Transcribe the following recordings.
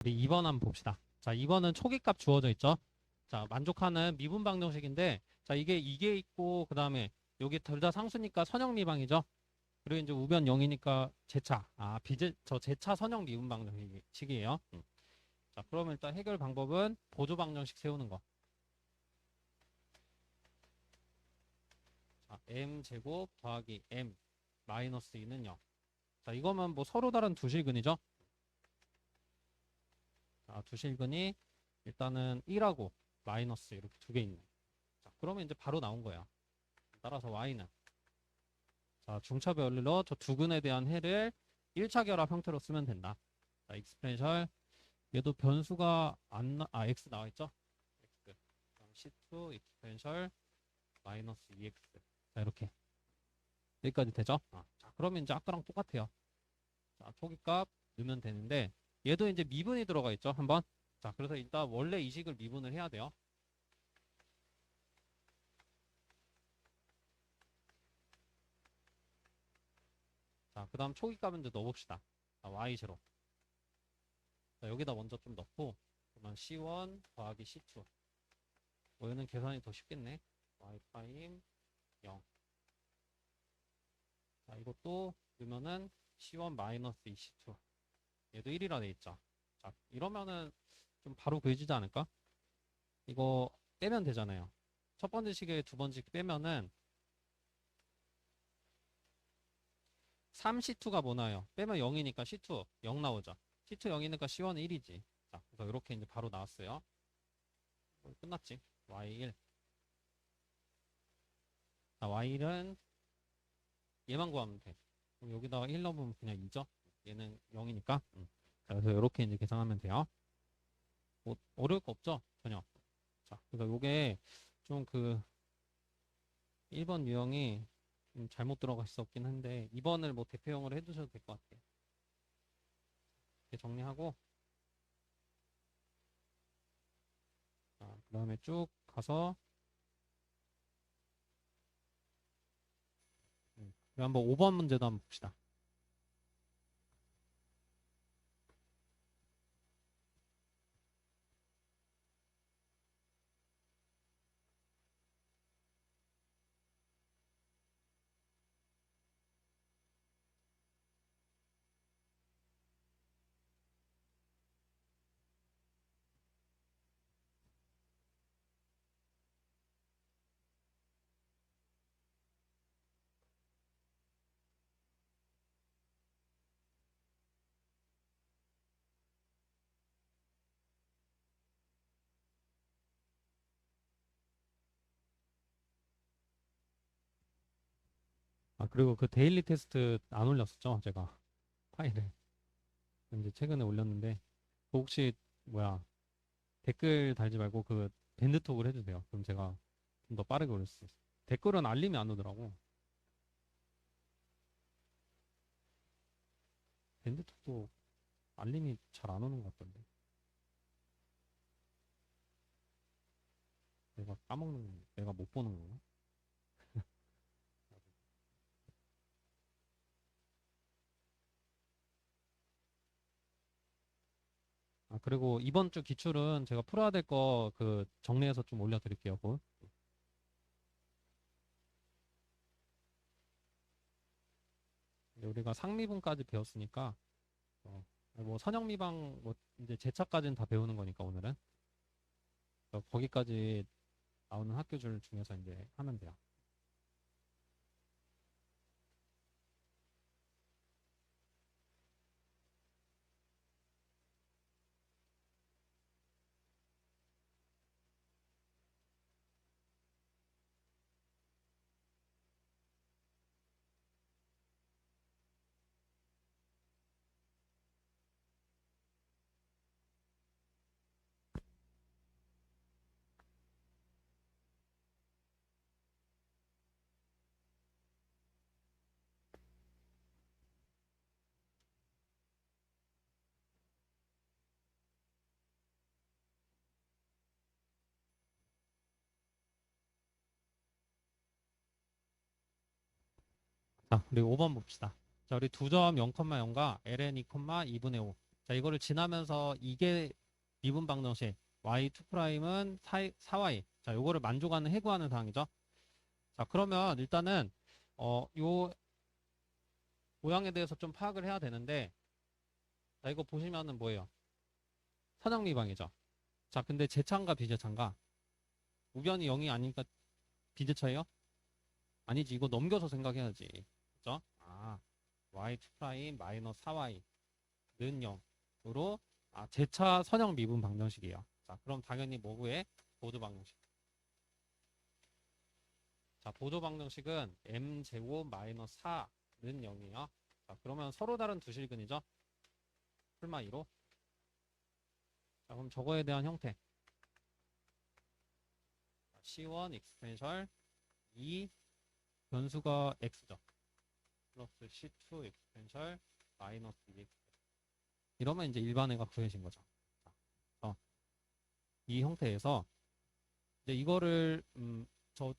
우리 2번 한번 봅시다. 자, 2번은 초기값 주어져 있죠. 자, 만족하는 미분 방정식인데, 자, 이게 있고, 그 다음에 여기 둘 다 상수니까 선형 미방이죠. 그리고 이제 우변 0이니까 제차. 저 제차 선형 미분 방정식이에요. 자, 그러면 일단 해결 방법은 보조 방정식 세우는 거. 자, m제곱 더하기 m 마이너스 2는 0. 자, 이거면 뭐 서로 다른 두 실근이죠. 자, 두 실근이 일단은 1하고 마이너스 이렇게 두 개 있네. 자, 그러면 이제 바로 나온 거야. 따라서 y는 자, 중차별로 저 두 근에 대한 해를 1차 결합 형태로 쓰면 된다. 자, 익스펜셜 얘도 변수가 x 나와 있죠? x. 그럼 c2 익스펜셜 마이너스 2x. 자, 이렇게 여기까지 되죠? 자, 그러면 이제 아까랑 똑같아요. 자, 초기값 넣으면 되는데 얘도 이제 미분이 들어가 있죠? 한번. 자, 그래서 일단 원래 이 식을 미분을 해야 돼요. 자, 그 다음 초기값은 이제 넣어봅시다. 자, y0. 자, 여기다 먼저 좀 넣고, 그러면 C1 더하기 C2. 얘는 계산이 더 쉽겠네. y 프라임 0. 자, 이것도 넣으면은 C1 마이너스 2C2. 얘도 1이라 돼 있죠. 자, 이러면은 좀 바로 그려지지 않을까? 이거 빼면 되잖아요. 첫 번째 식에 두 번째 빼면은 3C2가 뭐 나와요? 빼면 0이니까 C2 0 나오죠. C2 0이니까 C1은 1이지. 자, 그래서 이렇게 이제 바로 나왔어요. 끝났지. Y1. 자, Y1은 얘만 구하면 돼. 그럼 여기다가 1 넣으면 그냥 2죠. 얘는 0이니까. 자, 그래서 이렇게 이제 계산하면 돼요. 뭐 어려울 거 없죠? 전혀. 자, 그래서 요게 좀 그 1번 유형이 좀 잘못 들어가 있었긴 한데 2번을 뭐 대표형으로 해두셔도 될 것 같아요. 이렇게 정리하고 자, 그 다음에 쭉 가서 그리고 한번 5번 문제도 한번 봅시다. 그리고 그 데일리 테스트 안 올렸었죠? 제가 파일을 이제 최근에 올렸는데 그 혹시 뭐야 댓글 달지 말고 그 밴드톡을 해주세요. 그럼 제가 좀 더 빠르게 올릴 수 있어요. 댓글은 알림이 안 오더라고. 밴드톡도 알림이 잘 안 오는 것 같던데. 내가 까먹는, 내가 못 보는 건가? 그리고 이번 주 기출은 제가 풀어야 될 거 그 정리해서 좀 올려드릴게요. 곧. 우리가 상미분까지 배웠으니까, 뭐 선형미방, 뭐 이제 제차까지는 다 배우는 거니까 오늘은. 거기까지 나오는 학교줄 중에서 이제 하면 돼요. 자, 우리 5번 봅시다. 자, 우리 두 점 0,0과 ln 2,2분의 5. 자, 이거를 지나면서 이게 미분 방정식 y2'은 4y. 자, 요거를 만족하는 해구하는 사항이죠. 자, 그러면 일단은 요 모양에 대해서 좀 파악을 해야 되는데, 자, 이거 보시면은 뭐예요? 선형미방이죠. 자, 근데 제차인가 비제차인가? 우변이 0이 아니니까 비제차예요? 아니지, 이거 넘겨서 생각해야지. 그죠? y2' 마이너스 4y는 0으로 제차 선형 미분 방정식이에요. 자, 그럼 당연히 뭐 구해? 보조 방정식. 자, 보조 방정식은 m제곱 마이너스 4는 0이에요. 자, 그러면 서로 다른 두 실근이죠? 풀마 2로. 자, 그럼 저거에 대한 형태. C1 익스펜셜 2 변수가 x죠. 플러스 C2 익스펜셜 마이너스 2x. 이러면 이제 일반회가 구해진 거죠. 자, 이 형태에서 이제 이거를 저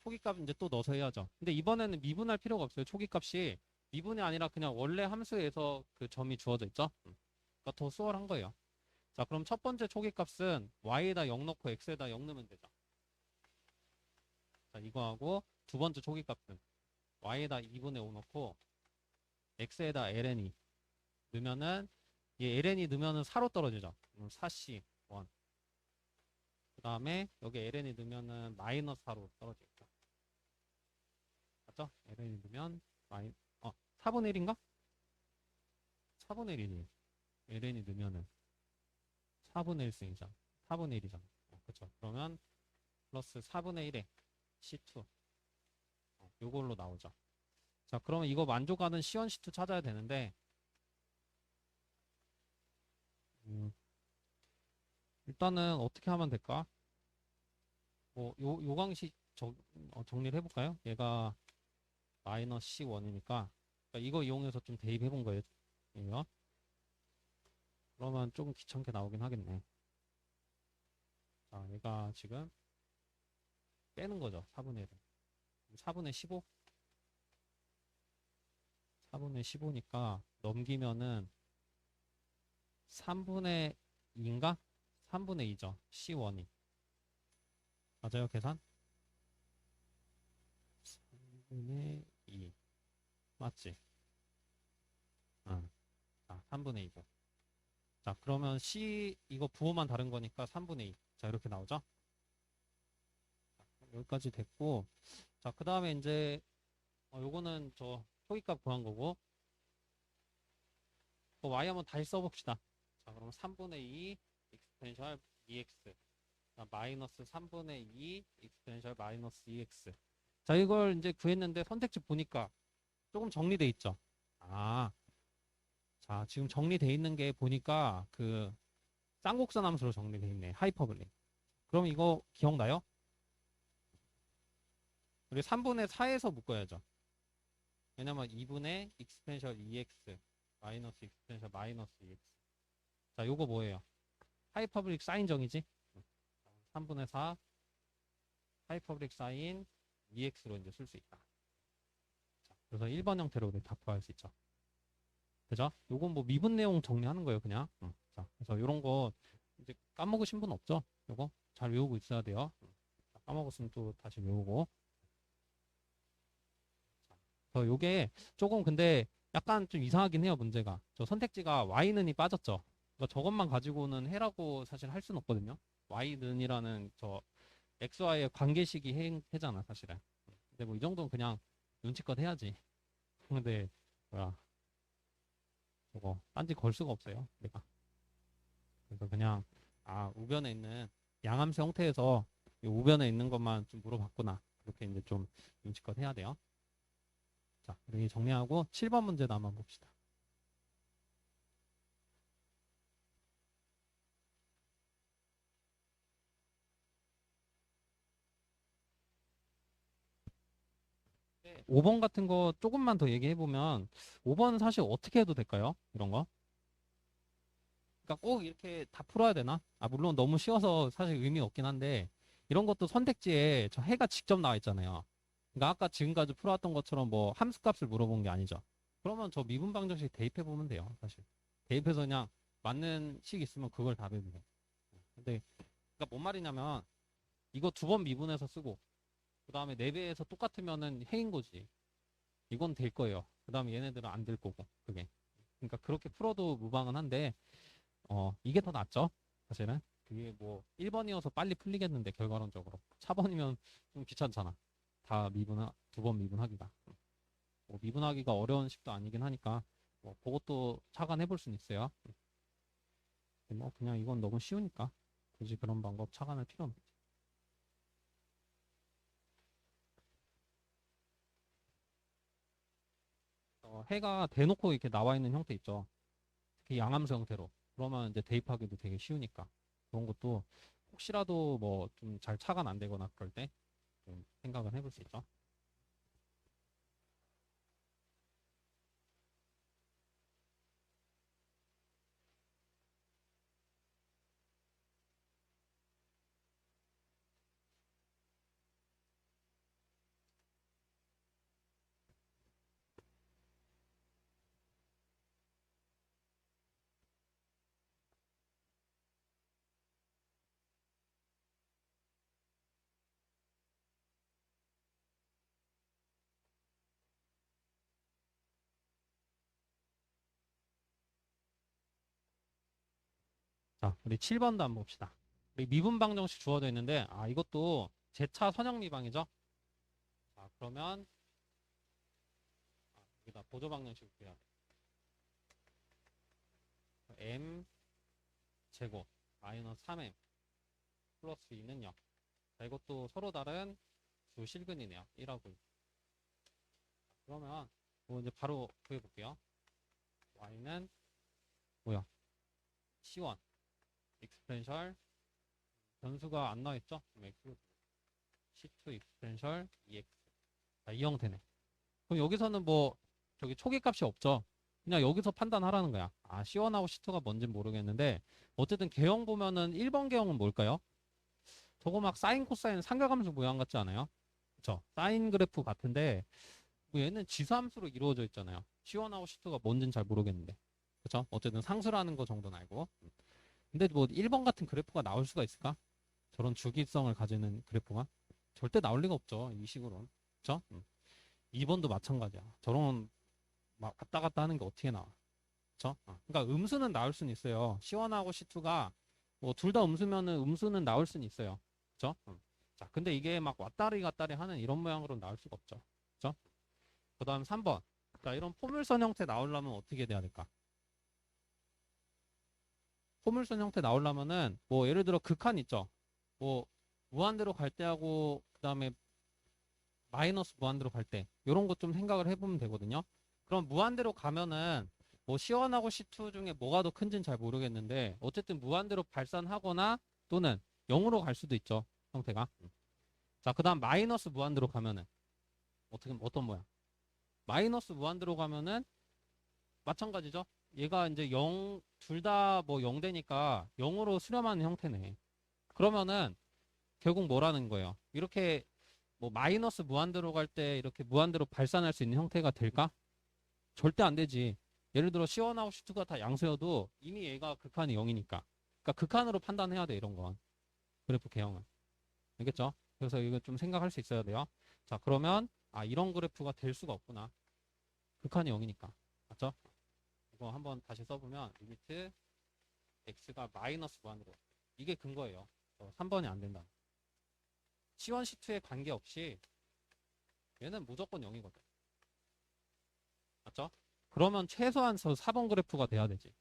초기값 이제 또 넣어서 해야죠. 근데 이번에는 미분할 필요가 없어요. 초기값이 미분이 아니라 그냥 원래 함수에서 그 점이 주어져 있죠. 그러니까 더 수월한 거예요. 자, 그럼 첫 번째 초기값은 y에다 0 넣고 x에다 0 넣으면 되죠. 자, 이거하고 두 번째 초기값은 y에다 2분의 5 넣고 x에다 ln이 넣으면은 얘 ln이 넣으면은 4로 떨어지죠. 4c 1. 그 다음에 여기 ln이 넣으면은 마이너스 4로 떨어지겠죠. 맞죠? ln이 넣으면 4분의 1인가? 4분의 1이니 ln이 넣으면은 4분의 1승이잖아. 4분의 1이잖아. 그쵸? 그러면 플러스 4분의 1에 C2 요걸로 나오죠. 자, 그러면 이거 만족하는 C1, C2 찾아야 되는데 일단은 어떻게 하면 될까? 요 강식 정리를 해볼까요? 얘가 마이너스 C1이니까 그러니까 이거 이용해서 좀 대입해 본 거예요. 이거. 그러면 조금 귀찮게 나오긴 하겠네. 자, 얘가 지금 빼는 거죠. 4분의 1. 4분의 15? 4분의 15니까 넘기면은 3분의 2인가? 3분의 2죠. C1이. 맞아요, 계산? 3분의 2. 맞지? 자, 3분의 2고. 자, 그러면 C, 이거 부호만 다른 거니까 3분의 2. 자, 이렇게 나오죠? 자, 여기까지 됐고. 자, 그 다음에 이제, 요거는 저 초기값 구한 거고. y 한번 다시 써봅시다. 자, 그럼 3분의 2 익스텐셜 2x. 마이너스 3분의 2 익스텐셜 마이너스 2x. 자, 이걸 이제 구했는데 선택지 보니까 조금 정리돼 있죠. 자, 지금 정리돼 있는 게 보니까 그 쌍곡선 함수로 정리돼 있네. 하이퍼블릭. 그럼 이거 기억나요? 우리 3분의 4에서 묶어야죠. 왜냐면 2분의 익스텐셜 2x 마이너스 익스텐셜 마이너스 2x. 자, 요거 뭐예요? 하이퍼블릭 사인정이지? 3분의 4 하이퍼블릭 사인 2x로 이제 쓸 수 있다. 자, 그래서 1번 형태로 우리 다 구할 수 있죠. 그죠? 요건 뭐 미분 내용 정리하는 거예요, 그냥. 자, 그래서 요런 거 이제 까먹으신 분 없죠? 요거 잘 외우고 있어야 돼요. 자, 까먹었으면 또 다시 외우고. 자, 요게 조금 근데 약간 좀 이상하긴 해요, 문제가. 저 선택지가 y는이 빠졌죠. 그러니까 저것만 가지고는 해라고 사실 할 수는 없거든요. y는이라는 저 xy의 관계식이 해잖아, 사실은. 근데 뭐 이 정도는 그냥 눈치껏 해야지. 근데 뭐야, 저거 딴지 걸 수가 없어요, 내가. 그래서 그냥 우변에 있는 양함수 형태에서 이 우변에 있는 것만 좀 물어봤구나. 그렇게 이제 좀 눈치껏 해야 돼요. 자, 우리 정리하고 7번 문제도 한번 봅시다. 네, 5번 같은 거 조금만 더 얘기해 보면 5번은 사실 어떻게 해도 될까요? 이런 거. 그러니까 꼭 이렇게 다 풀어야 되나? 물론 너무 쉬워서 사실 의미 없긴 한데 이런 것도 선택지에 저 해가 직접 나와 있잖아요. 그러니까 아까 지금까지 풀어왔던 것처럼 뭐 함수값을 물어본 게 아니죠. 그러면 저 미분 방정식 대입해 보면 돼요. 사실 대입해서 그냥 맞는 식 있으면 그걸 답해도 돼. 근데 그러니까 뭔 말이냐면 이거 두 번 미분해서 쓰고 그 다음에 4배에서 똑같으면은 해인 거지. 이건 될 거예요. 그 다음에 얘네들은 안 될 거고 그게. 그러니까 그렇게 풀어도 무방은 한데 이게 더 낫죠. 사실은 그게 뭐 1번이어서 빨리 풀리겠는데 결과론적으로 4번이면 좀 귀찮잖아. 다 미분 두 번 미분하기가. 뭐 미분하기가 어려운 식도 아니긴 하니까 뭐 그것도 차관해 볼 수는 있어요. 뭐 그냥 이건 너무 쉬우니까 굳이 그런 방법 차관할 필요는 없지. 해가 대놓고 이렇게 나와 있는 형태 있죠. 특히 양함수 형태로. 그러면 이제 대입하기도 되게 쉬우니까 그런 것도 혹시라도 뭐 좀 잘 차관 안 되거나 그럴 때 좀 생각을 해볼 수 있죠. 자, 우리 7번도 한번 봅시다. 우리 미분 방정식 주어져 있는데 이것도 제차 선형 미방이죠. 자, 그러면 여기다 보조 방정식 해야 돼. m 제곱 마이너스 3m 플러스 2는 0. 자, 이것도 서로 다른 두 실근이네요. 1하고 2. 그러면 뭐 이제 바로 구해 볼게요. y는 뭐야? c1 익스펜셜 변수가 안 나와 있죠? 그럼 x c2 익스펜셜 2x. 자, 이 형태네. 그럼 여기서는 뭐 저기 초기값이 없죠. 그냥 여기서 판단하라는 거야. C1하고 C2가 뭔진 모르겠는데 어쨌든 개형 보면은 1번 개형은 뭘까요? 저거 막 사인 코사인 삼각함수 모양 같지 않아요? 그쵸? 사인 그래프 같은데 뭐 얘는 지수함수로 이루어져 있잖아요. C1하고 C2가 뭔진 잘 모르겠는데. 그쵸? 어쨌든 상수라는 거 정도는 알고. 근데 뭐 1번 같은 그래프가 나올 수가 있을까? 저런 주기성을 가지는 그래프가? 절대 나올 리가 없죠. 이 식으로는. 그쵸? 2번도 마찬가지야. 저런 막 왔다 갔다 하는 게 어떻게 나와? 그쵸? 그러니까 음수는 나올 수는 있어요. C1하고 C2가 뭐 둘 다 음수면은 음수는 나올 수는 있어요. 그쵸? 자, 근데 이게 막 왔다리 갔다리 하는 이런 모양으로 나올 수가 없죠. 그쵸? 그 다음 3번. 자, 이런 포물선 형태 나오려면 어떻게 돼야 될까? 포물선 형태 나오려면은 뭐 예를 들어 극한 있죠. 뭐 무한대로 갈 때하고 그 다음에 마이너스 무한대로 갈 때 이런 것 좀 생각을 해보면 되거든요. 그럼 무한대로 가면은 뭐 C1하고 C2 중에 뭐가 더 큰지는 잘 모르겠는데 어쨌든 무한대로 발산하거나 또는 0으로 갈 수도 있죠. 형태가. 자, 그다음 마이너스 무한대로 가면은 어떻게 어떤 모양? 마이너스 무한대로 가면은 마찬가지죠. 얘가 이제 0 둘 다 뭐 0 되니까 0으로 수렴하는 형태네. 그러면은 결국 뭐라는 거예요? 이렇게 뭐 마이너스 무한대로 갈 때 이렇게 무한대로 발산할 수 있는 형태가 될까? 절대 안 되지. 예를 들어 C1하고 C2가 다 양수여도 이미 얘가 극한이 0이니까. 그러니까 극한으로 판단해야 돼, 이런 건. 그래프 개형은. 알겠죠? 그래서 이거 좀 생각할 수 있어야 돼요. 자, 그러면 이런 그래프가 될 수가 없구나. 극한이 0이니까. 맞죠? 이거 한번 다시 써보면 리미트 x가 마이너스 무한으로. 이게 근거예요. 3번이 안 된다. C1, C2에 관계없이 얘는 무조건 0이거든. 맞죠? 그러면 최소한 4번 그래프가 돼야 되지.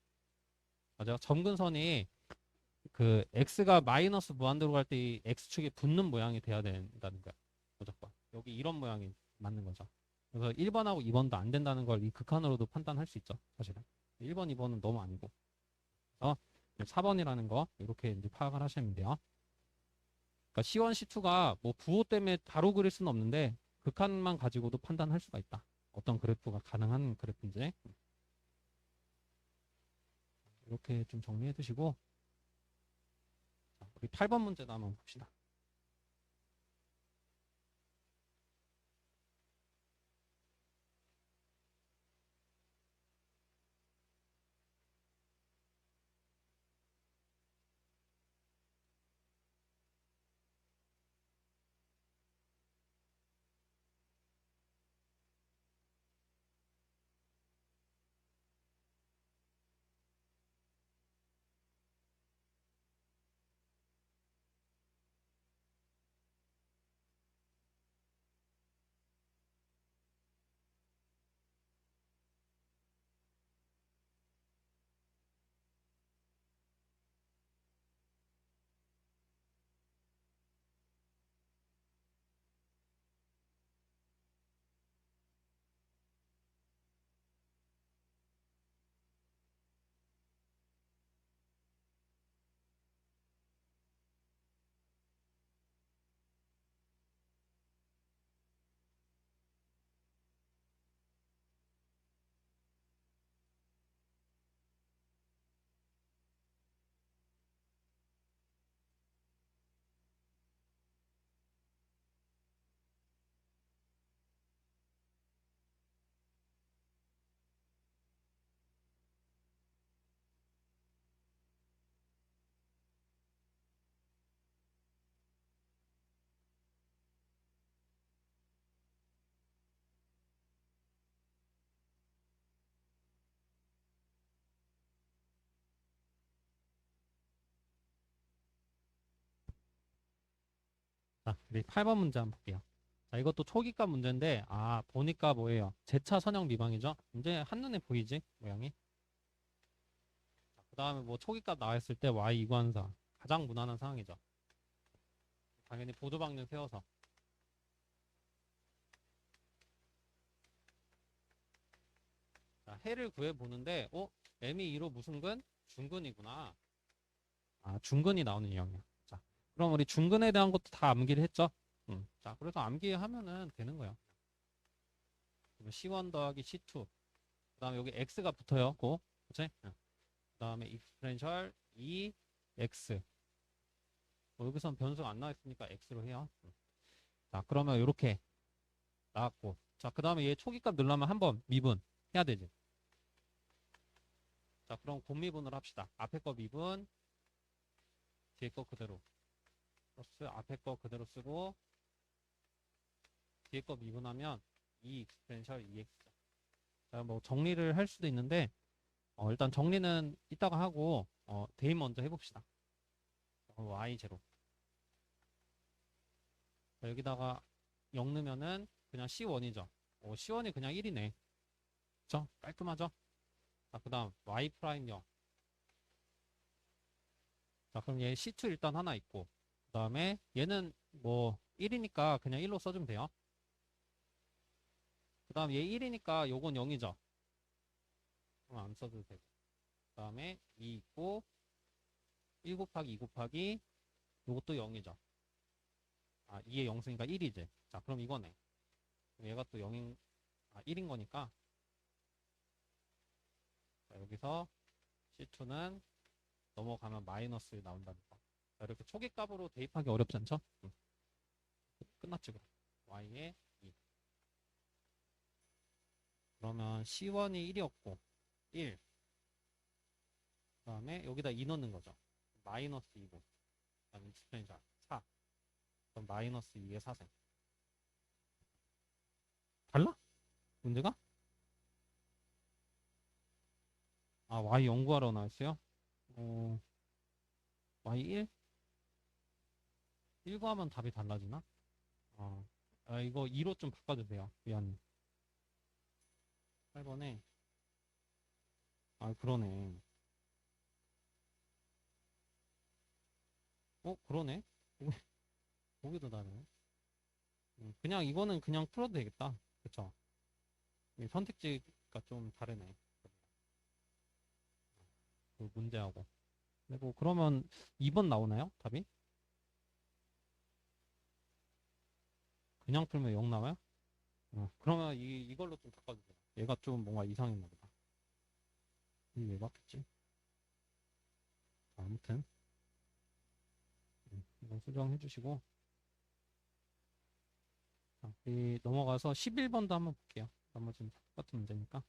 맞아? 점근선이 그 x가 마이너스 무한대로 갈 때 이 x축에 붙는 모양이 돼야 된다는 거야. 무조건. 여기 이런 모양이 맞는 거죠. 그래서 1번하고 2번도 안 된다는 걸 이 극한으로도 판단할 수 있죠. 사실은. 1번, 2번은 너무 아니고. 그래서 4번이라는 거 이렇게 이제 파악을 하시면 돼요. 그러니까 C1, C2가 뭐 부호 때문에 바로 그릴 수는 없는데 극한만 가지고도 판단할 수가 있다. 어떤 그래프가 가능한 그래프인지. 이렇게 좀 정리해 두시고 우리 8번 문제도 한번 봅시다. 자, 우리 8번 문제 한번 볼게요. 자, 이것도 초기값 문제인데, 보니까 뭐예요? 제차 선형 미방이죠? 이제 한눈에 보이지? 모양이. 그 다음에 뭐 초기값 나왔을 때 y 이관사. 가장 무난한 상황이죠. 당연히 보조방면 세워서. 자, 해를 구해보는데, m이 2로 무슨 근? 중근이구나. 중근이 나오는 유형이야. 자, 그럼 우리 중근에 대한 것도 다 암기를 했죠? 자, 그래서 암기하면은 되는 거야. C1 더하기 C2. 그 다음에 여기 X가 붙어요. 그치? 그 다음에 익스포넨셜 2X. 여기선 변수가 안 나와있으니까 X로 해요. 자, 그러면 이렇게 나왔고. 자, 그 다음에 얘 초기값 넣으려면 한번 미분 해야 되지. 자, 그럼 곱미분을 합시다. 앞에 거 미분, 뒤에 거 그대로. 플러스 앞에 거 그대로 쓰고, 뒤에 거 미분하면 2 익스포넨셜 2X. 자, 뭐 정리를 할 수도 있는데, 일단 정리는 이따가 하고, 대입 먼저 해봅시다. y 제로. 자, 여기다가 0 넣으면은 그냥 C1이죠. C1이 그냥 1이네. 그쵸? 깔끔하죠? 자, 그 다음 y 프라임 0. 자, 그럼 얘 C2 일단 하나 있고, 그 다음에 얘는 뭐 1이니까 그냥 1로 써주면 돼요. 그 다음 얘 1이니까 요건 0이죠. 그럼 안 써도 되고. 그 다음에 2 있고, 1 곱하기 2 곱하기 요것도 0이죠. 2에 0 쓰니까 1이지. 자, 그럼 이거네. 얘가 또 1인 거니까. 자, 여기서 C2는 넘어가면 마이너스 나온다는 거. 자, 이렇게 초기값으로 대입하기 어렵지 않죠? 끝났지, 그럼. y에 2. 그러면 C1이 1이었고, 1. 그 다음에 여기다 2 넣는 거죠. 마이너스 2고. 그 다음에 익스포넨셜 4. 그럼 마이너스 2의 4생. 달라? 문제가? y 연구하러 나왔어요? y 1? 1 구하면 답이 달라지나? 이거 2로 좀 바꿔주세요. 미안해. 8번에. 그러네. 그러네. 보기도 다르네. 그냥 이거는 그냥 풀어도 되겠다. 그쵸? 이 선택지가 좀 다르네. 그 문제하고. 그리고 그러면 2번 나오나요? 답이? 그냥 풀면 0 나와요? 그러면 이걸로 좀 바꿔주세요. 얘가 좀 뭔가 이상했나 보다. 이게 왜 바뀌었지? 아무튼 이건 수정해 주시고, 자, 우리 넘어가서 11번도 한번 볼게요. 나머지는 다 똑같은 문제니까.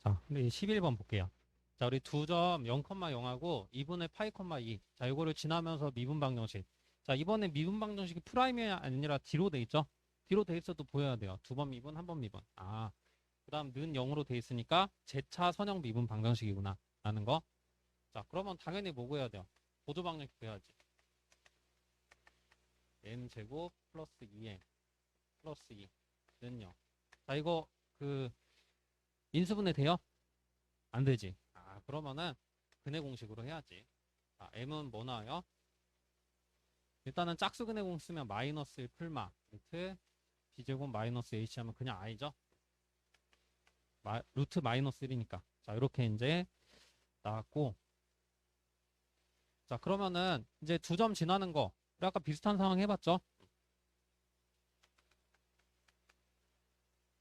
자, 우리 11번 볼게요. 자, 우리 두 점 0,0하고 2분의 파이, 2. 자, 이거를 지나면서 미분 방정식. 자, 이번에 미분 방정식이 프라임이 아니라 뒤로 돼 있죠? 뒤로 돼 있어도 보여야 돼요. 두 번 미분, 한 번 미분. 아, 그 다음 는 0으로 돼 있으니까 제차 선형 미분 방정식이구나. 라는 거. 자, 그러면 당연히 뭐 구해야 돼요? 보조 방정식 구해야지. n제곱 플러스 2n 플러스 2는 0. 자, 이거 그 인수분해 돼요? 안 되지. 아, 그러면은 근해 공식으로 해야지. 자, m은 뭐 나와요? 일단은 짝수 근해 공식 쓰면 마이너스 1 풀마 루트 b제곱 마이너스 h 하면 그냥 i죠. 루트 마이너스 1이니까. 자, 이렇게 이제 나왔고. 자, 그러면은 이제 두 점 지나는 거. 우리 아까 비슷한 상황 해봤죠?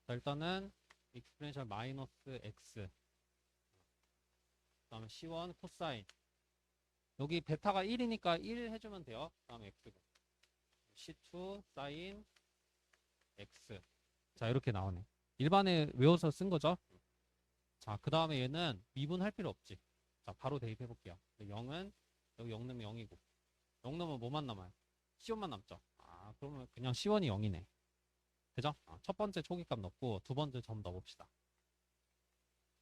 자, 일단은 익스포넨셜 마이너스 x 그다음에 c1 코사인 여기 베타가 1이니까 1 해주면 돼요. 그다음에 x고 c2 사인 x 자 이렇게 나오네. 일반에 외워서 쓴 거죠. 자 그 다음에 얘는 미분할 필요 없지. 자 바로 대입해 볼게요. 0은 여기 0 넣으면 0이고 0 넣으면 뭐만 남아요? c1만 남죠. 아 그러면 그냥 c1이 0이네. 그죠? 첫 번째 초기값 넣고 두 번째 점 넣어봅시다.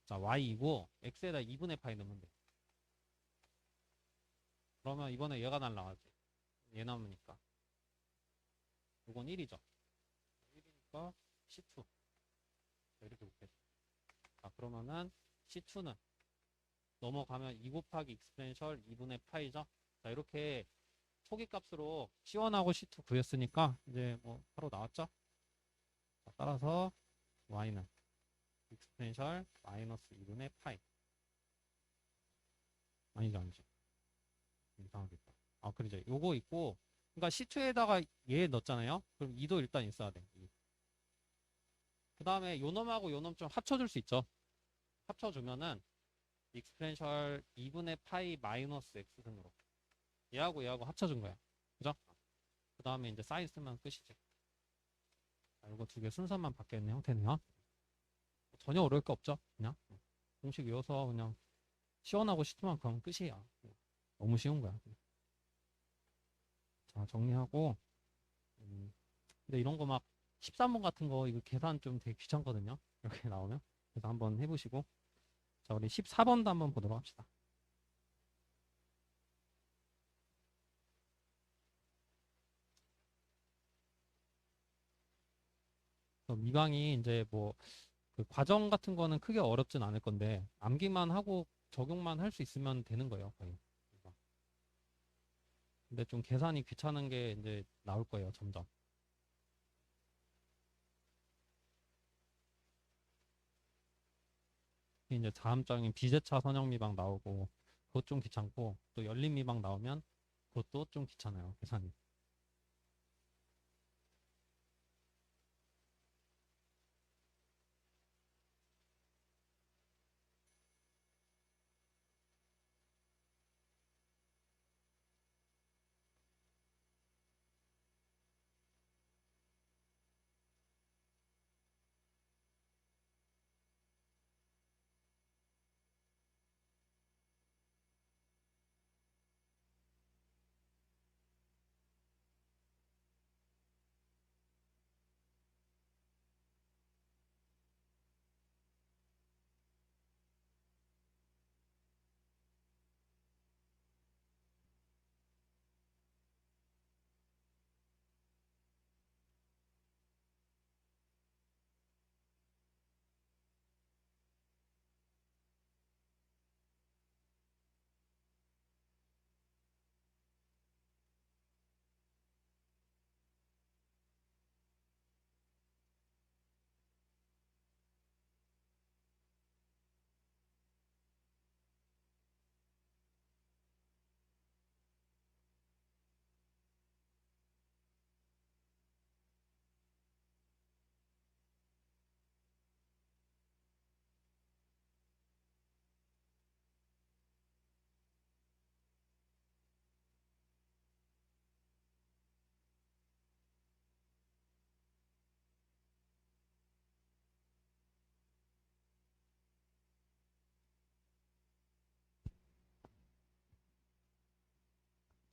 자 y이고 x에다 2분의 파이 넣으면 돼. 그러면 이번에 얘가 날라가지. 얘 남으니까. 이건 1이죠. 1이니까 C2. 이렇게 볼게요. 자, 그러면은 C2는 넘어가면 2 곱하기 익스포넨셜 2분의 파이죠. 자, 이렇게 초기 값으로 C1하고 C2 구했으니까 이제 뭐 바로 나왔죠. 자, 따라서 y는 익스포넨셜 마이너스 2분의 파이. 아니죠. 이상하겠다. 아, 그러죠. 요거 있고, 그러니까 C2에다가 얘 넣었잖아요. 그럼 2도 일단 있어야 돼. 그 다음에 요놈하고 요놈 좀 합쳐줄 수 있죠. 합쳐주면은 익스포넨셜 2분의 파이 마이너스 x승으로 얘하고 합쳐준 거야. 그죠? 그 다음에 이제 사인 쓰면 끝이지. 자, 이거 두 개 순서만 바뀌는 형태네요. 전혀 어려울 거 없죠? 그냥 공식 외워서 그냥 시원하고 시트만 그러면 끝이야. 너무 쉬운 거야. 자, 정리하고 근데 이런 거 막 13번 같은 거 이거 계산 좀 되게 귀찮거든요. 이렇게 나오면. 그래서 한번 해보시고 자, 우리 14번도 한번 보도록 합시다. 미강이 이제 뭐 그 과정 같은 거는 크게 어렵진 않을 건데 암기만 하고 적용만 할 수 있으면 되는 거예요, 거의. 근데 좀 계산이 귀찮은 게 이제 나올 거예요, 점점. 이제 다음 장에 비제차 선형 미방 나오고 그것 좀 귀찮고 또 열린 미방 나오면 그것도 좀 귀찮아요, 계산이.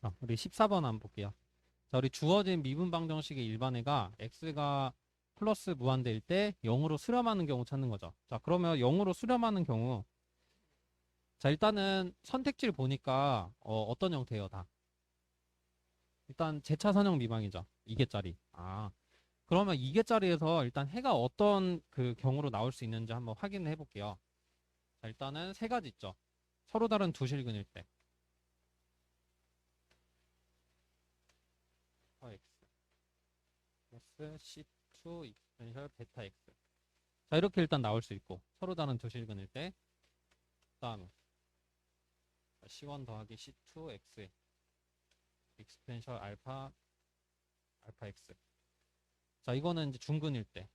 자, 우리 14번 한번 볼게요. 자, 우리 주어진 미분 방정식의 일반회가 x가 플러스 무한대일 때 0으로 수렴하는 경우 찾는 거죠. 자, 그러면 0으로 수렴하는 경우, 자, 일단은 선택지를 보니까 어떤 형태예요, 다? 일단 제차선형 미방이죠. 2개짜리. 아, 그러면 2개짜리에서 일단 해가 어떤 그 경우로 나올 수 있는지 한번 확인을 해볼게요. 자, 일단은 세 가지 있죠. 서로 다른 두 실근일 때. x 플러스 C2 익스펜셜 베타 x. 자, 이렇게 일단 나올 수 있고, 서로 다른 두 실근일 때. 그 다음에 C1 더하기 C2 x 익스펜셜 알파 x. 자, 이거는 이제 중근일 때.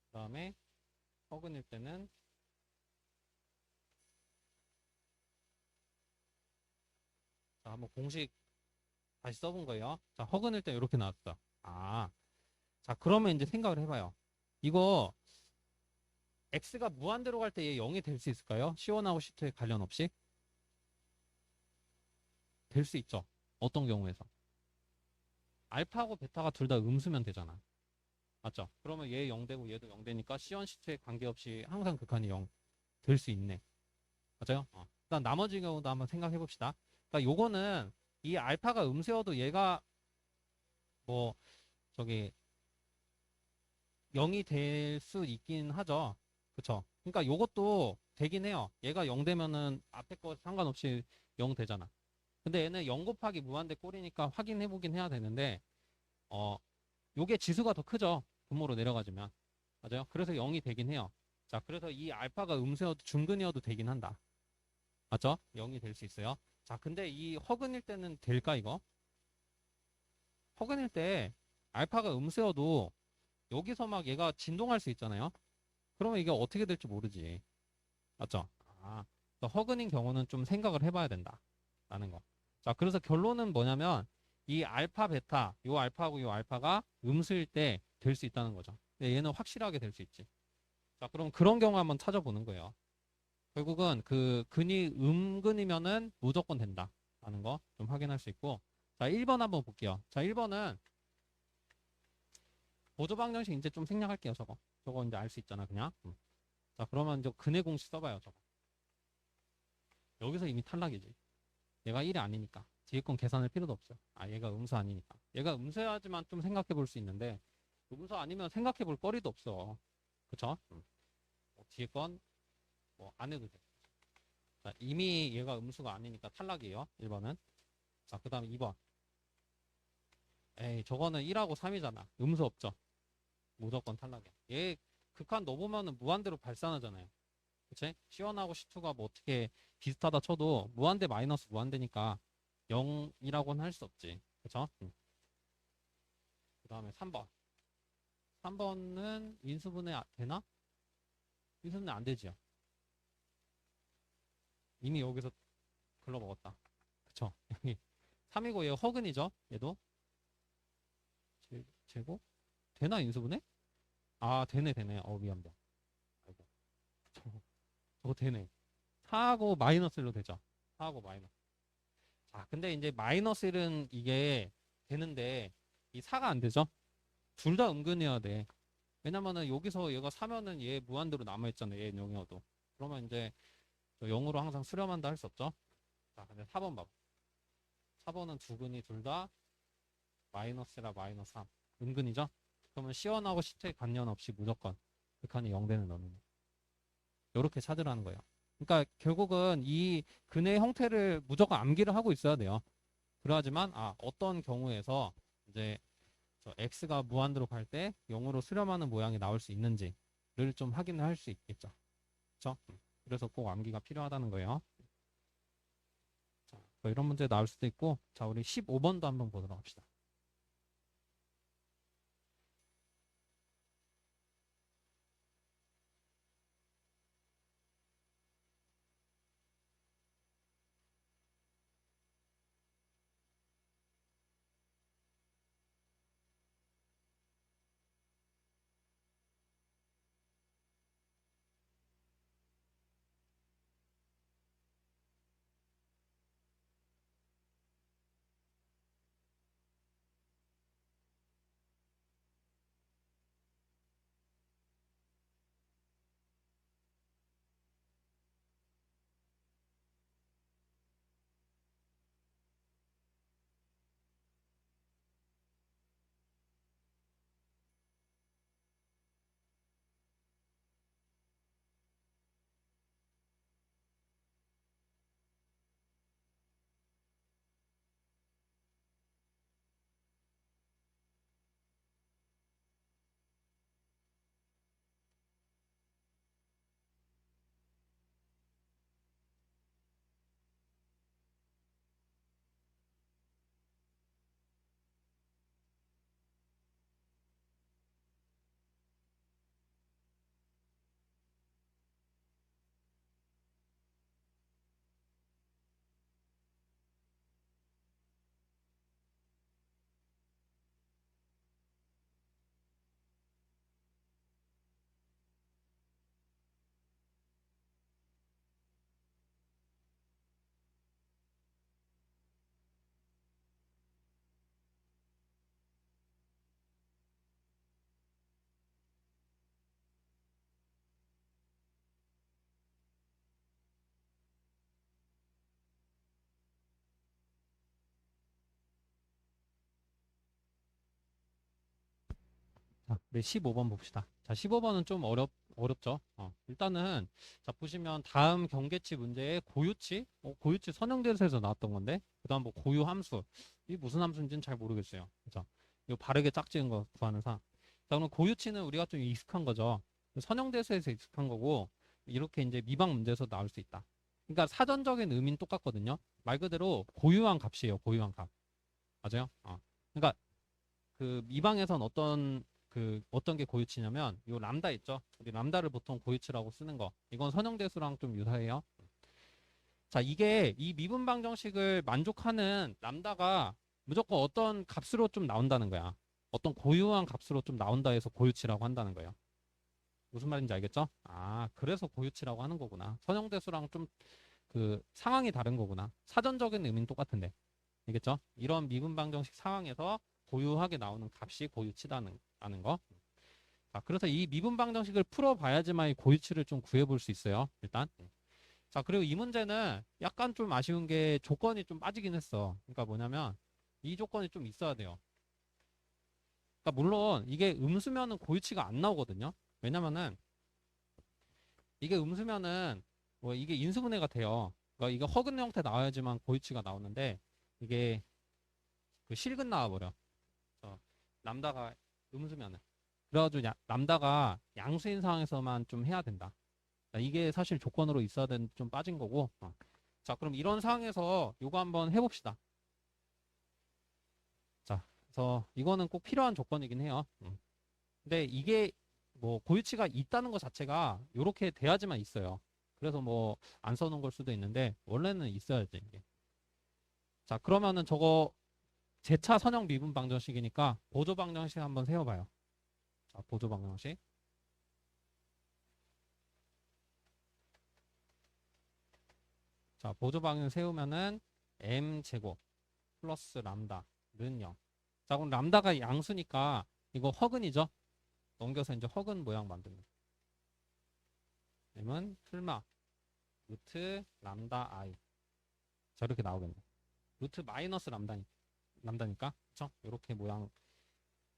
그 다음에 허근일 때는, 자, 한번 공식 다시 써본 거예요. 자, 허근일 때 이렇게 나왔어. 아, 자, 그러면 이제 생각을 해봐요. 이거 x가 무한대로 갈 때 얘 0이 될 수 있을까요? C1하고 C2에 관련 없이? 될 수 있죠. 어떤 경우에서? 알파하고 베타가 둘 다 음수면 되잖아. 맞죠? 그러면 얘 0 되고 얘도 0 되니까 C1, C2에 관계없이 항상 극한이 0 될 수 있네. 맞아요? 일단 나머지 경우도 한번 생각해 봅시다. 그러니까 요거는 이 알파가 음수여도 얘가 뭐 저기 0이 될 수 있긴 하죠. 그쵸? 그러니까 요것도 되긴 해요. 얘가 0 되면은 앞에 거 상관없이 0 되잖아. 근데 얘는 0 곱하기 무한대 꼴이니까 확인해 보긴 해야 되는데 어 요게 지수가 더 크죠. 분모로 내려가지면. 맞아요? 그래서 0이 되긴 해요. 자, 그래서 이 알파가 음수여도 중근이어도 되긴 한다. 맞죠? 0이 될 수 있어요. 자, 근데 이 허근일 때는 될까 이거? 허근일 때 알파가 음수여도 여기서 막 얘가 진동할 수 있잖아요. 그러면 이게 어떻게 될지 모르지. 맞죠? 아, 그래서 허근인 경우는 좀 생각을 해봐야 된다. 라는 거. 자, 그래서 결론은 뭐냐면 이 알파, 베타, 요 알파하고 요 알파가 음수일 때 될 수 있다는 거죠. 근데 얘는 확실하게 될 수 있지. 자, 그럼 그런 경우 한번 찾아보는 거예요. 결국은 그 근이 음근이면은 무조건 된다. 라는 거 좀 확인할 수 있고. 자, 1번 한번 볼게요. 자, 1번은 보조방정식 이제 좀 생략할게요, 저거. 저거 이제 알 수 있잖아, 그냥. 자, 그러면 이제 근의 공식 써봐요, 저거. 여기서 이미 탈락이지. 얘가 1이 아니니까. 뒤에 건 계산할 필요도 없어요. 아, 얘가 음수 아니니까. 얘가 음수야지만 좀 생각해 볼 수 있는데, 음수 아니면 생각해 볼 거리도 없어. 그쵸? 뒤에 건 뭐 안 해도 돼. 자, 이미 얘가 음수가 아니니까 탈락이에요. 1번은. 자, 그 다음에 2번. 에이, 저거는 1하고 3이잖아. 음수 없죠? 무조건 탈락이야. 얘 극한 넣어보면은 무한대로 발산하잖아요. 그치? C1하고 C2가 뭐 어떻게 비슷하다 쳐도 무한대 마이너스 무한대니까 0이라고는 할 수 없지. 그쵸? 그 다음에 3번. 3번은 인수분해 되나? 인수분해 안 되지요. 이미 여기서 글러먹었다. 그쵸? 여기 3이고 얘 허근이죠? 얘도? 제곱? 되나 인수분해? 아, 되네, 되네. 미안, 미안. 아이고. 저거 되네. 4하고 마이너스 1로 되죠? 4하고 마이너스. 자, 근데 이제 마이너스 1은 이게 되는데 이 4가 안 되죠? 둘 다 은근해야 돼. 왜냐면은 여기서 얘가 4면은 얘 무한대로 남아있잖아요. 얘 0이어도. 그러면 이제 0으로 항상 수렴한다 할 수 없죠? 자, 근데 4번 봐봐. 4번은 두 근이 둘 다 마이너스라 마이너스 3. 은근이죠? 그러면 C1하고 C2의 관련 없이 무조건 극한이 0되는 놈이네. 이렇게 찾으라는 거예요. 그러니까 결국은 이 근의 형태를 무조건 암기를 하고 있어야 돼요. 그러하지만 어떤 경우에서 이제 저 x가 무한대로 갈 때 0으로 수렴하는 모양이 나올 수 있는지를 좀 확인을 할 수 있겠죠. 그렇죠? 그래서 꼭 암기가 필요하다는 거예요. 자, 뭐 이런 문제 나올 수도 있고, 자, 우리 15번도 한번 보도록 합시다. 자, 우리 15번 봅시다. 자, 15번은 좀 어렵죠? 일단은, 자, 보시면 다음 경계치 문제에 고유치? 고유치 선형대에서 나왔던 건데, 그 다음 뭐 고유함수. 이게 무슨 함수인지는 잘 모르겠어요. 그죠? 이거 바르게 짝지은 거 구하는 사. 자, 그럼 고유치는 우리가 좀 익숙한 거죠. 선형대에서 익숙한 거고, 이렇게 이제 미방 문제에서 나올 수 있다. 그러니까 사전적인 의미는 똑같거든요. 말 그대로 고유한 값이에요. 고유한 값. 맞아요? 그러니까 그 미방에선 어떤 게 고유치냐면 요 람다 있죠. 우리 람다를 보통 고유치라고 쓰는 거. 이건 선형대수랑 좀 유사해요. 자, 이게 이 미분 방정식을 만족하는 람다가 무조건 어떤 값으로 좀 나온다는 거야. 어떤 고유한 값으로 좀 나온다 해서 고유치라고 한다는 거예요. 무슨 말인지 알겠죠? 그래서 고유치라고 하는 거구나. 선형대수랑 좀 그 상황이 다른 거구나. 사전적인 의미는 똑같은데. 알겠죠? 이런 미분 방정식 상황에서 고유하게 나오는 값이 고유치다는 거. 자, 그래서 이 미분 방정식을 풀어봐야지만 이 고유치를 좀 구해볼 수 있어요. 일단. 자, 그리고 이 문제는 약간 좀 아쉬운 게 조건이 좀 빠지긴 했어. 그러니까 뭐냐면 이 조건이 좀 있어야 돼요. 그러니까 물론 이게 음수면은 고유치가 안 나오거든요. 왜냐면은 이게 음수면은 뭐 이게 인수분해가 돼요. 그러니까 이게 허근 형태 나와야지만 고유치가 나오는데 이게 그 실근 나와버려. 그래서 람다가 음수면은. 그래가지고 람다가 양수인 상황에서만 좀 해야 된다. 자, 이게 사실 조건으로 있어야 되는 좀 빠진 거고. 자, 그럼 이런 상황에서 이거 한번 해봅시다. 자, 그래서 이거는 꼭 필요한 조건이긴 해요. 근데 이게 뭐 고유치가 있다는 것 자체가 이렇게 돼야지만 있어요. 그래서 뭐 안 써놓은 걸 수도 있는데 원래는 있어야지 이게. 자, 그러면은 저거 제차 선형 미분 방정식이니까 보조 방정식 한번 세워봐요. 자, 보조 방정식. 자, 보조 방정식 세우면은 m제곱 플러스 람다는 0. 자, 그럼 람다가 양수니까 이거 허근이죠? 넘겨서 이제 허근 모양 만듭니다. m은 풀마 루트 람다 i. 자, 이렇게 나오겠네. 루트 마이너스 람다니까. 그쵸? 이렇게 모양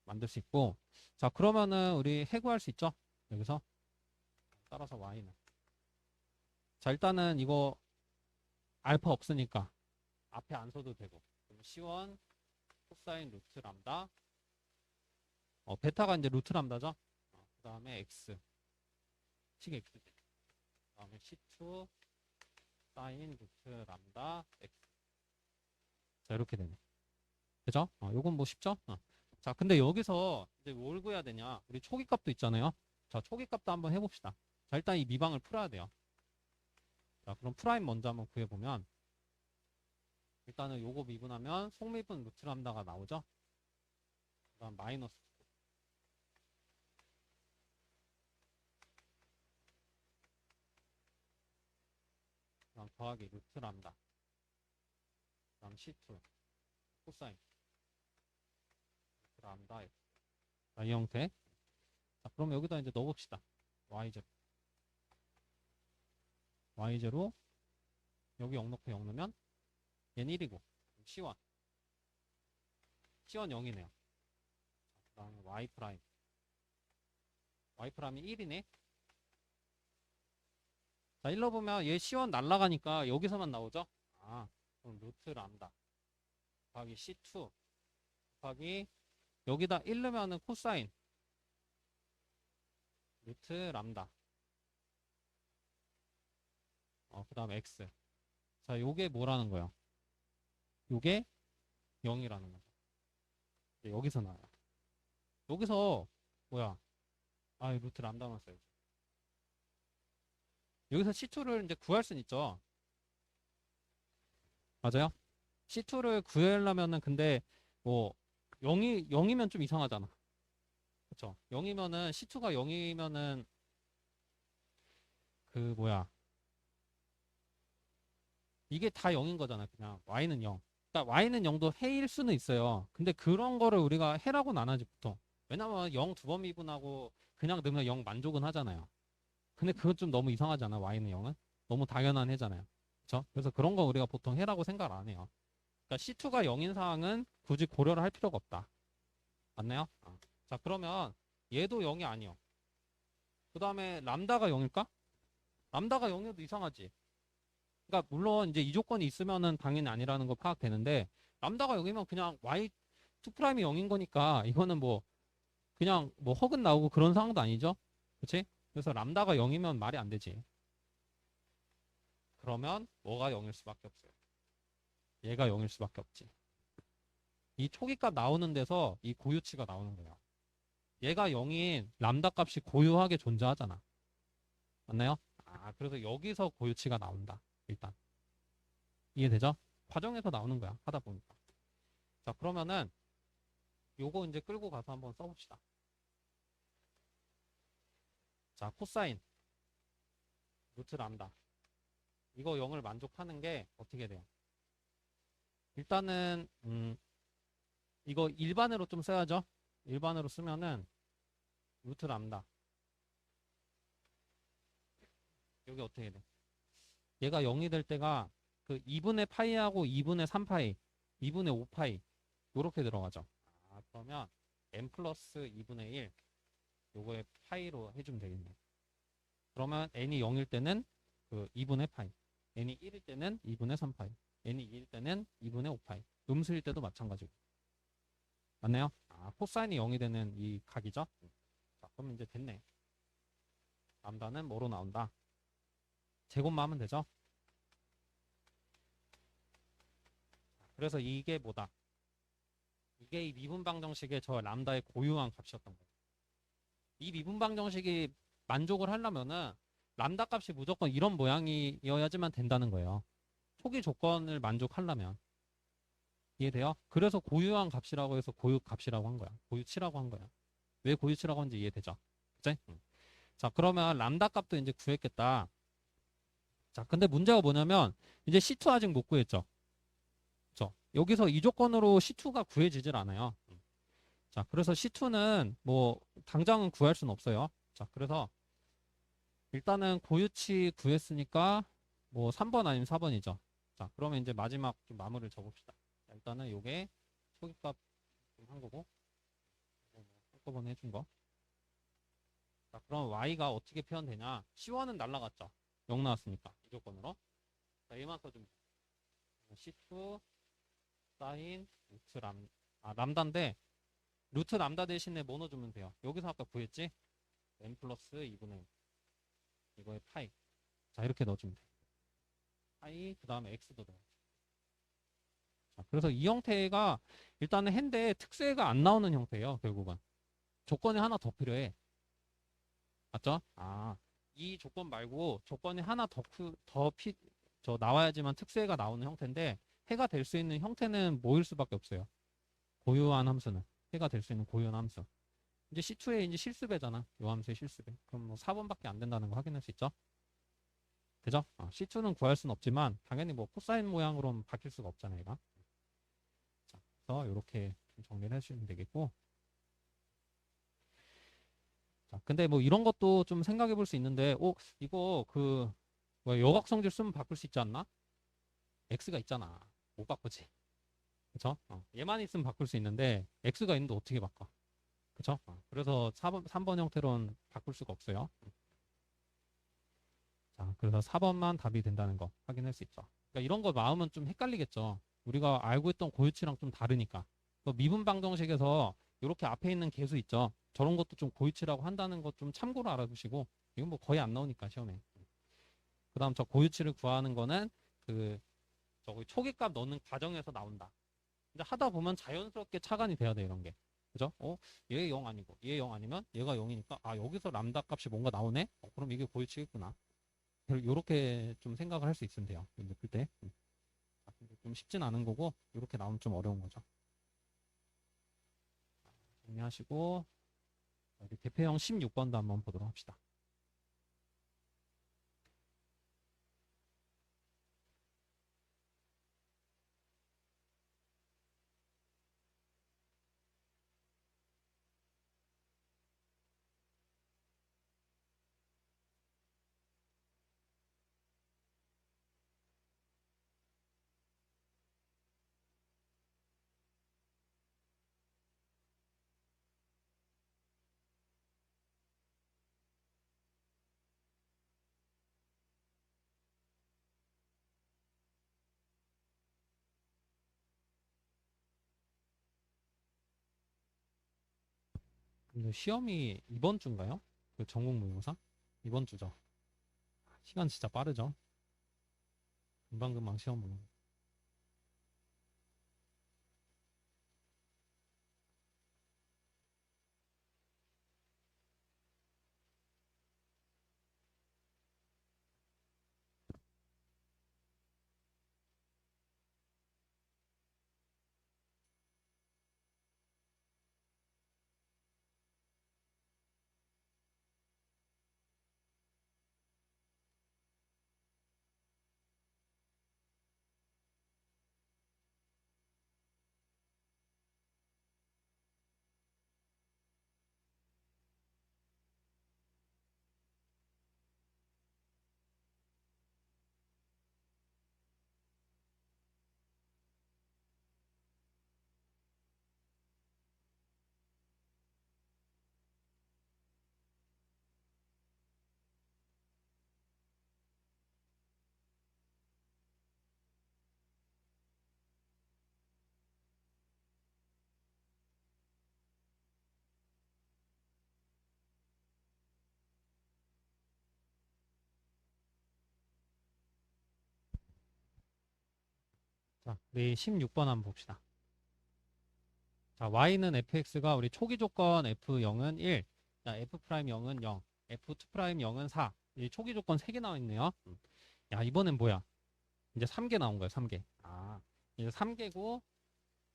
만들 수 있고. 자, 그러면은 우리 해구할 수 있죠? 여기서. 따라서 y는. 자, 일단은 이거 알파 없으니까 앞에 안 써도 되고. 그럼 C1 코사인 루트 람다. 베타가 이제 루트 람다죠? 그 다음에 x. 식 x. 그 다음에 C2 사인 루트 람다 x. 자, 이렇게 되네. 그죠? 요건 뭐 쉽죠? 자, 근데 여기서 이제 뭘 구해야 되냐? 우리 초기값도 있잖아요. 자, 초기값도 한번 해봅시다. 자, 일단 이 미방을 풀어야 돼요. 자, 그럼 프라임 먼저 한번 구해보면 일단은 요거 미분하면 속미분 루트 람다가 나오죠? 그 다음 마이너스. 그 다음 더하기 루트 람다. 그 다음 C2 코사인 루트 람다 X. 자, 이 형태. 자, 그럼 여기다 이제 넣어봅시다. y제로. y제로 여기 0 넣고 0 넣으면 얘는 1이고 C1 0이네요. 그 다음에 y 프라임 y 프라임이 1이네. 자, 1로 보면 얘 C1 날라가니까 여기서만 나오죠. 그럼 루트 람다 곱하기 C2 곱하기 여기다 1 넣으면은 코사인 루트 람다. 그 다음 x. 자, 요게 뭐라는 거예요? 요게 0이라는 거죠. 여기서 나와요. 여기서 뭐야? 루트 람다만 써야지. 여기서 C2를 이제 구할 수는 있죠. 맞아요? C2를 구하려면은 근데 뭐 0이면 좀 이상하잖아. 그쵸? 0이면은 C2가 0이면은 그 뭐야? 이게 다 0인 거잖아. 그냥 y는 0. 그러니까 y는 0도 해일 수는 있어요. 근데 그런 거를 우리가 해라고는 안 하지 보통. 왜냐면 0 두 번 미분하고 그냥 넣으면 0 만족은 하잖아요. 근데 그건 좀 너무 이상하잖아. y는 0은. 너무 당연한 해잖아요. 그쵸? 그래서 그런 거 우리가 보통 해라고 생각을 안 해요. 그러니까 C2가 0인 상황은 굳이 고려를 할 필요가 없다. 맞나요? 자, 그러면 얘도 0이 아니요. 그 다음에 람다가 0일까? 람다가 0이어도 이상하지. 그러니까 물론 이제 이 조건이 있으면은 당연히 아니라는 거 파악되는데 람다가 0이면 그냥 y2'이 0인 거니까 이거는 뭐 그냥 뭐 허근 나오고 그런 상황도 아니죠. 그치? 그래서 람다가 0이면 말이 안 되지. 그러면 뭐가 0일 수밖에 없어요. 얘가 0일 수밖에 없지. 이 초기값 나오는 데서 이 고유치가 나오는 거예요. 얘가 0인 람다 값이 고유하게 존재하잖아. 맞나요? 그래서 여기서 고유치가 나온다. 일단. 이해되죠? 과정에서 나오는 거야. 하다 보니까. 자, 그러면은 요거 이제 끌고 가서 한번 써봅시다. 자, 코사인. 루트 람다. 이거 0을 만족하는 게 어떻게 돼요? 일단은, 이거 일반으로 좀 써야죠. 일반으로 쓰면은 루트 람다. 여기 어떻게 돼? 얘가 0이 될 때가 그 2분의 파이하고 2분의 3파이, 2분의 5파이 요렇게 들어가죠. 그러면 n 플러스 2분의 1 요거에 파이로 해주면 되겠네. 그러면 n이 0일 때는 그 2분의 파이, n이 1일 때는 2분의 3파이, n이 2일 때는 2분의 5파이. 음수일 때도 마찬가지고. 맞나요? 코사인이 0이 되는 이 각이죠. 자, 그럼 이제 됐네. 람다는 뭐로 나온다? 제곱만 하면 되죠. 그래서 이게 뭐다? 이게 이 미분방정식의 저 람다의 고유한 값이었던 거예요. 이 미분방정식이 만족을 하려면은 람다 값이 무조건 이런 모양이어야지만 된다는 거예요. 초기 조건을 만족하려면. 이해돼요? 그래서 고유한 값이라고 해서 고유값이라고 한 거야. 고유치라고 한 거야. 왜 고유치라고 하는지 이해되죠? 그치? 자, 그러면 람다 값도 이제 구했겠다. 자, 근데 문제가 뭐냐면 이제 C2 아직 못 구했죠. 그쵸? 여기서 이 조건으로 C2가 구해지질 않아요. 자, 그래서 C2는 뭐 당장은 구할 수는 없어요. 자, 그래서 일단은 고유치 구했으니까 뭐 3번 아니면 4번이죠. 자, 그러면 이제 마지막 좀 마무리를 적읍시다. 자, 일단은 요게 초기값 좀 한 거고 한꺼번에 해준 거. 자, 그럼 y가 어떻게 표현되냐? C1은 날라갔죠. 0 나왔으니까 이 조건으로. 자, 얘만 써주면 돼. C2 사인 루트 람다인데 루트 람다 대신에 뭐 넣어주면 돼요. 여기서 아까 구했지? n 플러스 2분의 1 이거에 파이. 자, 이렇게 넣어주면 돼. 파이 그 다음에 x도 넣어. 자, 그래서 이 형태가 일단은 핸데 특수해가 안 나오는 형태예요. 결국은 조건이 하나 더 필요해. 맞죠? 이 조건 말고 조건이 하나 더 나와야지만 특수해가 나오는 형태인데 해가 될 수 있는 형태는 뭐일 수밖에 없어요. 고유한 함수는 해가 될 수 있는 고유한 함수. 이제 C2의 이제 실수배잖아. 요 함수의 실수배. 그럼 뭐 4번밖에 안 된다는 거 확인할 수 있죠? 되죠? C2는 구할 수는 없지만 당연히 뭐 코사인 모양으로는 바뀔 수가 없잖아요, 얘가. 자, 그래서 이렇게 좀 정리를 해주시면 되겠고. 자, 근데 뭐 이런 것도 좀 생각해 볼 수 있는데, 이거 그 뭐야, 여각성질 쓰면 바꿀 수 있지 않나? X가 있잖아. 못 바꾸지. 그쵸? 얘만 있으면 바꿀 수 있는데 X가 있는데 어떻게 바꿔? 그쵸? 그래서 3번 형태로는 바꿀 수가 없어요. 자, 그래서 4번만 답이 된다는 거 확인할 수 있죠. 그러니까 이런 거 마음은 좀 헷갈리겠죠. 우리가 알고 있던 고유치랑 좀 다르니까. 미분 방정식에서 이렇게 앞에 있는 계수 있죠. 저런 것도 좀 고유치라고 한다는 것 좀 참고로 알아두시고 이건 뭐 거의 안 나오니까 시험에. 그 다음 저 고유치를 구하는 거는 그 저기 초기값 넣는 과정에서 나온다. 근데 하다 보면 자연스럽게 차관이 돼야 돼 이런 게. 그죠? 얘 0 아니고 얘 0 아니면 얘가 0이니까 여기서 람다 값이 뭔가 나오네? 그럼 이게 고유치겠구나. 요렇게 좀 생각을 할 수 있으면 돼요. 느낄 때. 근데 좀 쉽진 않은 거고 이렇게 나오면 좀 어려운 거죠. 정리하시고 우리 대표형 16번도 한번 보도록 합시다. 근데 시험이 이번 주인가요? 그 전국 모의고사? 이번 주죠. 시간 진짜 빠르죠? 금방금방 시험 보는 거. 자, 우리 16번 한번 봅시다. 자, y는 fx가 우리 초기 조건 f0은 1, 자, f'0은 0, f2'0은 4. 이 초기 조건 3개 나와 있네요. 야, 이번엔 뭐야? 이제 3개 나온 거야, 3개. 아, 이제 3개고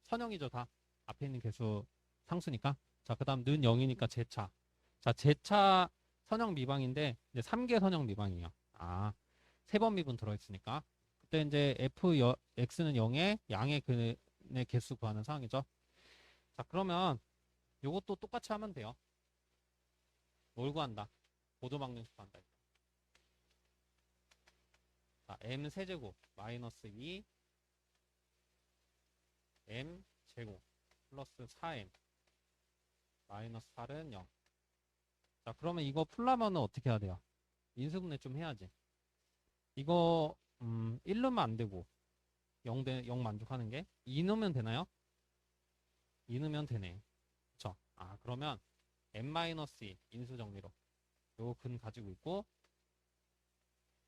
선형이죠, 다. 앞에 있는 개수 상수니까. 자, 그 다음 는 0이니까 제차. 자, 제차 선형 미방인데 이제 3개 선형 미방이에요. 아, 3번 미분 들어있으니까. 그때 이제 x는 0에 양의 근의 개수 구하는 상황이죠. 자, 그러면 요것도 똑같이 하면 돼요. 뭘 구한다? 보조방정식 구한다. 자, m 세제곱 마이너스 2 m 제곱 플러스 4m 마이너스 8은 0. 자, 그러면 이거 풀려면은 어떻게 해야 돼요? 인수분해 좀 해야지. 이거 1 넣으면 안 되고 0 만족하는 게 2 넣으면 되나요? 2 넣으면 되네. 그쵸? 아, 그러면 m-2 인수 정리로 요거 근 가지고 있고,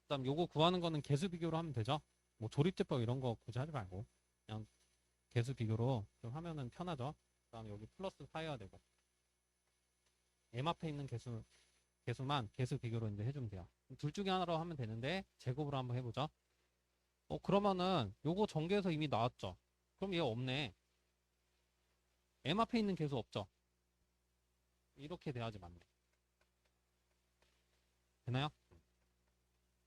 그다음 요거 구하는 거는 개수 비교로 하면 되죠. 뭐 조립제법 이런 거 굳이 하지 말고 그냥 개수 비교로 좀 하면은 편하죠. 그다음 여기 플러스 4해야 되고, m 앞에 있는 개수만 개수 비교로 이제 해주면 돼요. 둘 중에 하나로 하면 되는데 제곱으로 한번 해보죠. 그러면은 요거 전개해서 이미 나왔죠. 그럼 얘 없네. m 앞에 있는 개수 없죠. 이렇게 돼야지 맞네. 되나요?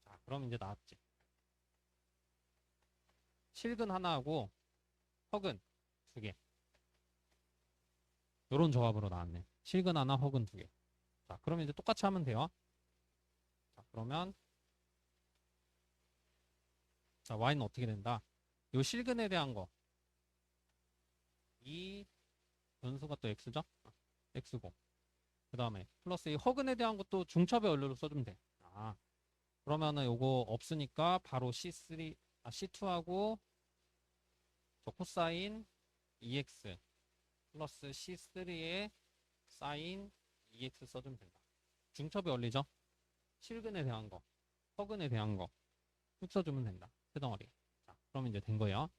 자, 그럼 이제 나왔지. 실근 하나하고 허근 두 개. 요런 조합으로 나왔네. 실근 하나, 허근 두 개. 자, 그러면 이제 똑같이 하면 돼요. 자, 그러면 자, y는 어떻게 된다? 요 실근에 대한 거. 이 변수가 또 x죠? x고. 그 다음에 플러스 이 허근에 대한 것도 중첩의 원료로 써주면 돼. 아, 그러면은 요거 없으니까 바로 C2하고 저 코사인 EX 플러스 C3의 사인 EX 써주면 된다. 중첩의 원리죠? 실근에 대한 거, 허근에 대한 거 쭉 써주면 된다. 세 덩어리. 자, 그럼 이제 된 거예요.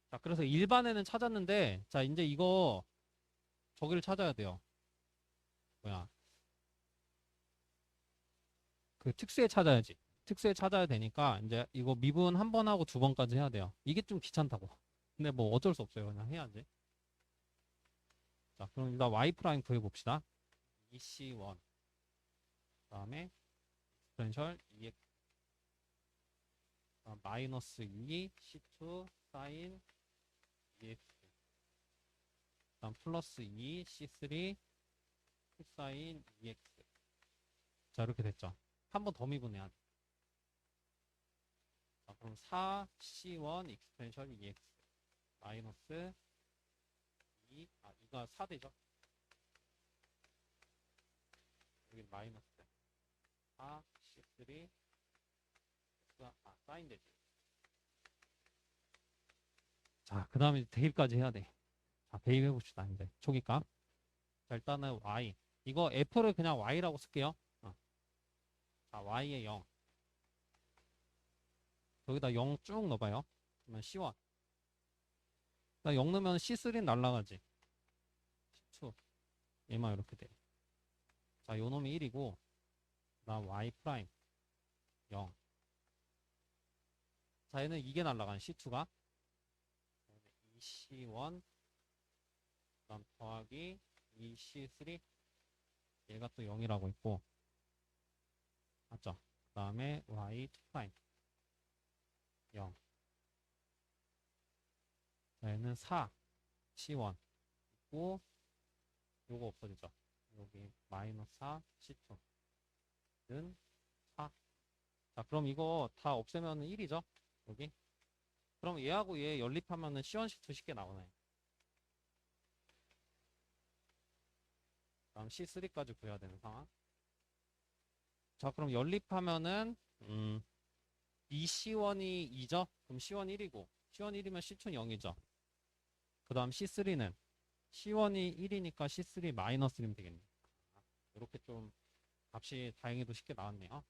자, 그래서 일반에는 찾았는데, 자, 이제 이거 저기를 찾아야 돼요. 뭐야? 그 특수에 찾아야지. 특수에 찾아야 되니까 이제 이거 미분 한 번 하고 두 번까지 해야 돼요. 이게 좀 귀찮다고. 근데 뭐 어쩔 수 없어요. 그냥 해야지. 자, 그럼 일단 y 프라임 구해 봅시다. EC1 그다음에 디퍼런셜 EX 마이너스 2 C2 사인 EX 그다음 플러스 2 C3 코사인 EX. 자, 이렇게 됐죠. 한 번 더 미분해야 돼. 자, 그럼 4C1 익스텐셜 EX 마이너스 2, 아, 2가 4 되죠? 여기 마이너스 4, C3, 사인 되지. 자, 그 다음에 대입까지 해야 돼. 자, 대입해봅시다. 이제 초기값. 자, 일단은 y. 이거 f를 그냥 y라고 쓸게요. 자, y에 0. 여기다 0 쭉 넣어봐요. 그러면 C1. 나 0 넣으면 C3는 날라가지. C2. 얘만 이렇게 돼. 자, 요 놈이 1이고, 나 y 프라임 0. 자, 얘는 이게 날라간 C2가 2C1, 그다음 더하기 2C3. 얘가 또 0이라고 있고, 맞죠? 그 다음에 y2 프라임 0. 자, 얘는 4 C1 있고, 요거 없어지죠? 여기 마이너스 4 C2는 4. 자, 그럼 이거 다 없애면 1이죠? 여기. 그럼 얘하고 얘 연립하면은 C1, C2 쉽게 나오네. 다음 C3까지 구해야 되는 상황. 자, 그럼 연립하면은 2C1이 2죠? 그럼 C1 1이고 C1 1이면 C2는 0이죠. 그 다음 C3는 C1이 1이니까 C3 마이너스 1이면 되겠네. 이렇게 좀 값이 다행히도 쉽게 나왔네요.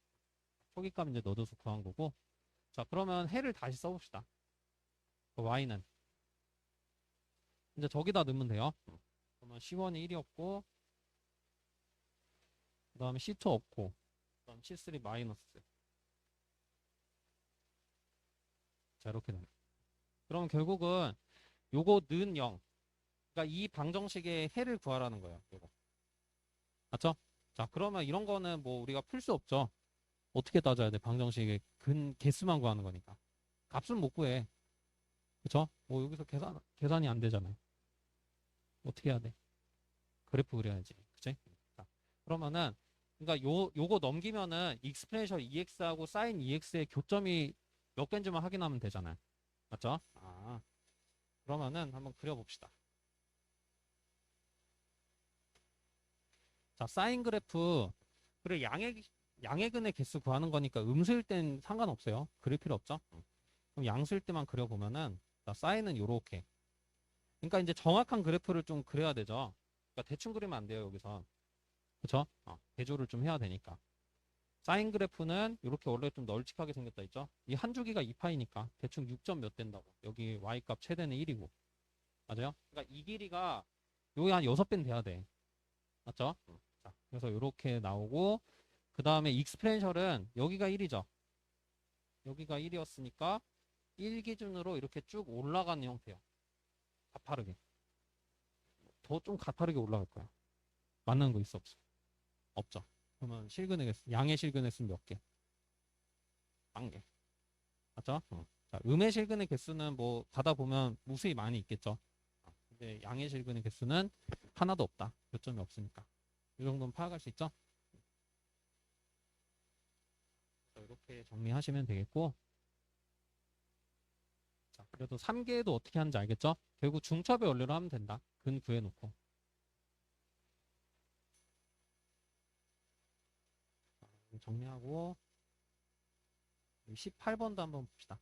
초기값 이제 넣어줘서 구한 거고. 자, 그러면 해를 다시 써봅시다. 그 y는 이제 저기다 넣으면 돼요. 그러면 C1이 1이었고, 그 다음에 C2 없고, 그 다음 C3 마이너스. 자, 이렇게 되네. 그럼 결국은 요거 는 0. 그러니까 이 방정식의 해를 구하라는 거예요. 요거. 맞죠? 자, 그러면 이런 거는 뭐 우리가 풀 수 없죠. 어떻게 따져야 돼? 방정식의 개수만 구하는 거니까. 값은 못 구해. 그쵸? 뭐 여기서 계산이 안 되잖아요. 어떻게 해야 돼? 그래프 그려야지. 그치? 자, 그러면은, 그러니까 요거 넘기면은 익스포넨셜 EX하고 사인 EX의 교점이 몇 개인지만 확인하면 되잖아요. 맞죠? 그러면은 한번 그려봅시다. 자, 사인 그래프. 그래, 양액은의 개수 구하는 거니까 음수일 땐 상관없어요. 그릴 필요 없죠? 그럼 양수일 때만 그려보면은, 자, 사인은 요렇게. 그러니까 이제 정확한 그래프를 좀 그려야 되죠. 그러니까 대충 그리면 안 돼요, 여기서. 그쵸? 대조를 좀 해야 되니까. 사인 그래프는 이렇게 원래 좀 널찍하게 생겼다 했죠? 이 한 주기가 2파이니까 대충 6점 몇 된다고. 여기 y값 최대는 1이고. 맞아요? 그러니까 이 길이가 여기 한 6배는 돼야 돼. 맞죠? 자, 그래서 이렇게 나오고, 그 다음에 익스프레셜은 여기가 1이죠. 여기가 1이었으니까 1 기준으로 이렇게 쭉 올라가는 형태예요. 가파르게. 더 좀 가파르게 올라갈 거야. 맞는 거 있어 없어? 없죠. 그러면 실근의 개수, 양의 실근의 수는 몇 개? 1개. 맞죠? 자, 음의 실근의 개수는 뭐 가다 보면 무수히 많이 있겠죠. 근데 양의 실근의 개수는 하나도 없다. 교점이 없으니까. 이 정도는 파악할 수 있죠? 이렇게 정리하시면 되겠고. 자, 그래도 3개도 어떻게 하는지 알겠죠? 결국 중첩의 원리로 하면 된다. 근 구해놓고. 정리하고 18번도 한번 봅시다.